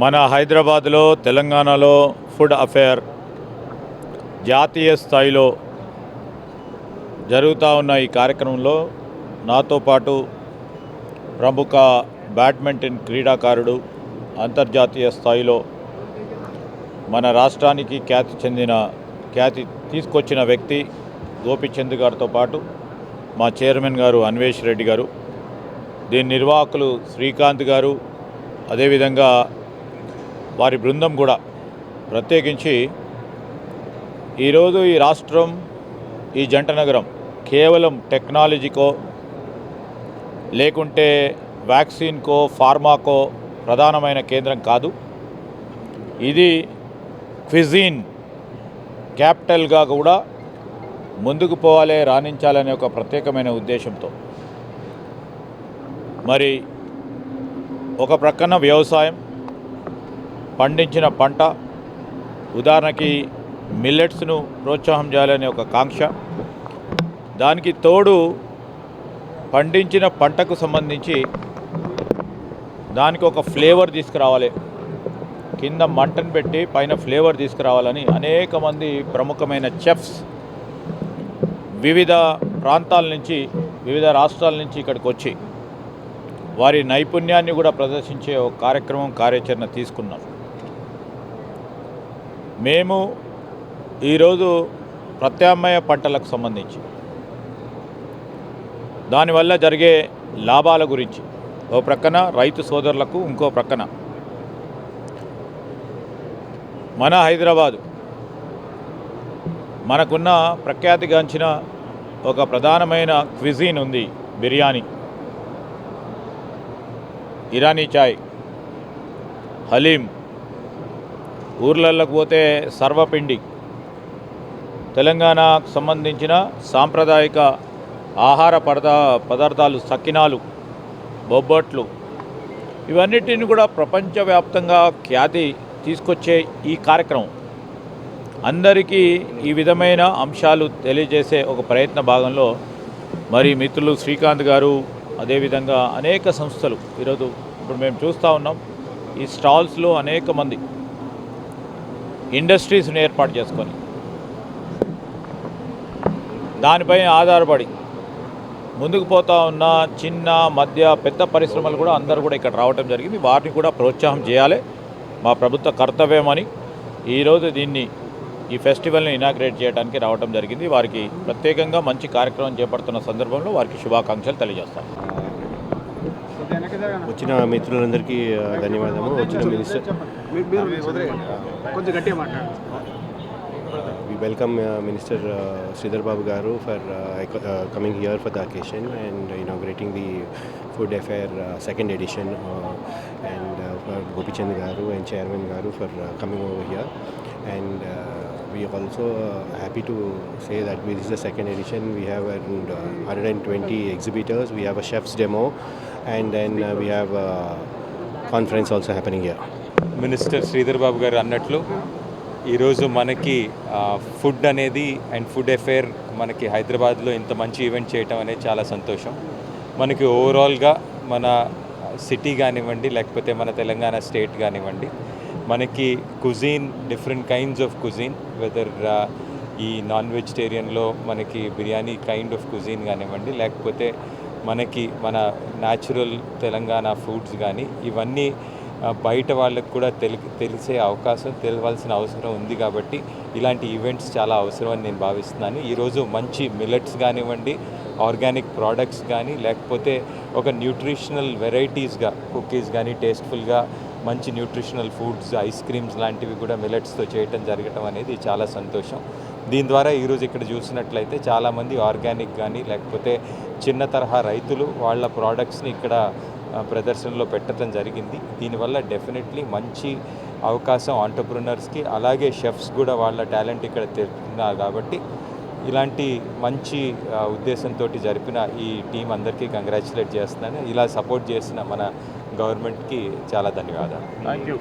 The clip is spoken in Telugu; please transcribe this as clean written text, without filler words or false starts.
మన హైదరాబాద్లో తెలంగాణలో ఫుడ్ అఫేర్ జాతీయ స్థాయిలో జరుగుతూ ఉన్న ఈ కార్యక్రమంలో నాతో పాటు ప్రముఖ బ్యాడ్మింటన్ క్రీడాకారుడు అంతర్జాతీయ స్థాయిలో మన రాష్ట్రానికి ఖ్యాతి తీసుకొచ్చిన వ్యక్తి గోపిచంద్ గారితో పాటు మా చైర్మన్ గారు అన్వేష్ రెడ్డి గారు, దీని నిర్వాహకులు శ్రీకాంత్ గారు, అదేవిధంగా వారి బృందం కూడా ప్రత్యేకించి ఈరోజు ఈ రాష్ట్రం, ఈ జంట నగరం కేవలం టెక్నాలజీకో లేకుంటే వ్యాక్సిన్కో ఫార్మాకో ప్రధానమైన కేంద్రం కాదు. ఇది క్విజిన్ క్యాపిటల్గా కూడా ముందుకు పోవాలి, రాణించాలనే ఒక ప్రత్యేకమైన ఉద్దేశంతో మరి ఒక ప్రక్కన వ్యవసాయం, పండించిన పంట, ఉదాహరణకి మిల్లెట్స్ను ప్రోత్సాహం చేయాలనే ఒక కాంక్ష, దానికి తోడు పండించిన పంటకు సంబంధించి దానికి ఒక ఫ్లేవర్ తీసుకురావాలి, కింద మంటను పెట్టి పైన ఫ్లేవర్ తీసుకురావాలని అనేక మంది ప్రముఖమైన చెఫ్స్ వివిధ ప్రాంతాల నుంచి, వివిధ రాష్ట్రాల నుంచి ఇక్కడికి వచ్చి వారి నైపుణ్యాన్ని కూడా ప్రదర్శించే ఒక కార్యాచరణ తీసుకున్నాం. మేము ఈరోజు ప్రత్యామ్నాయ పంటలకు సంబంధించి దానివల్ల జరిగే లాభాల గురించి ఓ ప్రక్కన రైతు సోదరులకు, ఇంకో ప్రక్కన మన హైదరాబాదు మనకున్న ప్రఖ్యాతిగాంచిన ఒక ప్రధానమైన క్విజిన్ ఉంది, బిర్యానీ, ఇరానీ చాయ్, హలీం, ఊర్లలోకి పోతే సర్వపిండి, తెలంగాణకు సంబంధించిన సాంప్రదాయక ఆహార పదార్థాలు, సకినాలు, బొబ్బట్లు, ఇవన్నిటిని కూడా ప్రపంచవ్యాప్తంగా ఖ్యాతి తీసుకొచ్చే ఈ కార్యక్రమం అందరికీ ఈ విధమైన అంశాలు తెలియజేసే ఒక ప్రయత్న భాగంలో మరి మిత్రులు శ్రీకాంత్ గారు, అదేవిధంగా అనేక సంస్థలు ఈరోజు ఇప్పుడు మేము చూస్తూ ఉన్నాం. ఈ స్టాల్స్లో అనేక మంది ఇండస్ట్రీస్ని ఏర్పాటు చేసుకొని దానిపై ఆధారపడి ముందుకు పోతూ ఉన్న చిన్న, మధ్య, పెద్ద పరిశ్రమలు కూడా అందరూ కూడా ఇక్కడ రావడం జరిగింది. వారిని కూడా ప్రోత్సాహం చేయాలి, మా ప్రభుత్వ కర్తవ్యమని ఈరోజు ఈ ఫెస్టివల్ని ఇనాగ్రేట్ చేయడానికి రావడం జరిగింది. వారికి ప్రత్యేకంగా మంచి కార్యక్రమం చేపడుతున్న సందర్భంలో వారికి శుభాకాంక్షలు తెలియజేస్తాం. వచ్చిన మిత్రులందరికీ ధన్యవాదాలు. వచ్చిన minister we welcome Minister Sridhar Babu Garu for coming here for the occasion and inaugurating the Food Affair second edition, and for Gopichand Garu and Chairman Garu for coming over here. And we are also happy to say that this is the second edition. We have around 120 exhibitors. We have a chef's demo, and then we have a conference also happening here. Minister Sridhar Babu Garu annatlu ఈరోజు మనకి ఫుడ్ అనేది అండ్ ఫుడ్ అఫేర్ మనకి హైదరాబాద్లో ఇంత మంచి ఈవెంట్ చేయటం అనేది చాలా సంతోషం. మనకి ఓవరాల్గా మన సిటీ కానివ్వండి, లేకపోతే మన తెలంగాణ స్టేట్ కానివ్వండి, మనకి cuisine, different kinds of cuisine, whether ఈ నాన్ వెజిటేరియన్లో మనకి బిర్యానీ కైండ్ ఆఫ్ కుజీన్ కానివ్వండి, లేకపోతే మనకి మన న్యాచురల్ తెలంగాణ ఫుడ్స్ కానీ, ఇవన్నీ బయట వాళ్ళకు కూడా తెలిసే అవకాశం, తెలియాల్సిన అవసరం ఉంది. కాబట్టి ఇలాంటి ఈవెంట్స్ చాలా అవసరం అని నేను భావిస్తున్నాను. ఈరోజు మంచి మిల్లెట్స్ కానివ్వండి, ఆర్గానిక్ ప్రోడక్ట్స్ కానీ, లేకపోతే ఒక న్యూట్రిషనల్ వెరైటీస్గా కుకీస్ కానీ, టేస్ట్ఫుల్గా మంచి న్యూట్రిషనల్ ఫుడ్స్, ఐస్ క్రీమ్స్ లాంటివి కూడా మిల్లెట్స్తో చేయటం జరగటం అనేది చాలా సంతోషం. దీని ద్వారా ఈరోజు ఇక్కడ చూసినట్లయితే చాలామంది ఆర్గానిక్ కానీ, లేకపోతే చిన్న తరహా రైతులు వాళ్ళ ప్రోడక్ట్స్ని ఇక్కడ ప్రదర్శనలో పెట్టడం జరిగింది. దీనివల్ల డెఫినెట్లీ మంచి అవకాశం ఆంటర్ప్రినర్స్కి, అలాగే షెఫ్స్ కూడా వాళ్ళ టాలెంట్ ఇక్కడ తెలుస్తున్నారు. కాబట్టి ఇలాంటి మంచి ఉద్దేశంతో జరిపిన ఈ టీం అందరికీ కంగ్రాచులేట్ చేస్తున్నాను. ఇలా సపోర్ట్ చేసిన మన గవర్నమెంట్కి చాలా ధన్యవాదాలు. Thank you.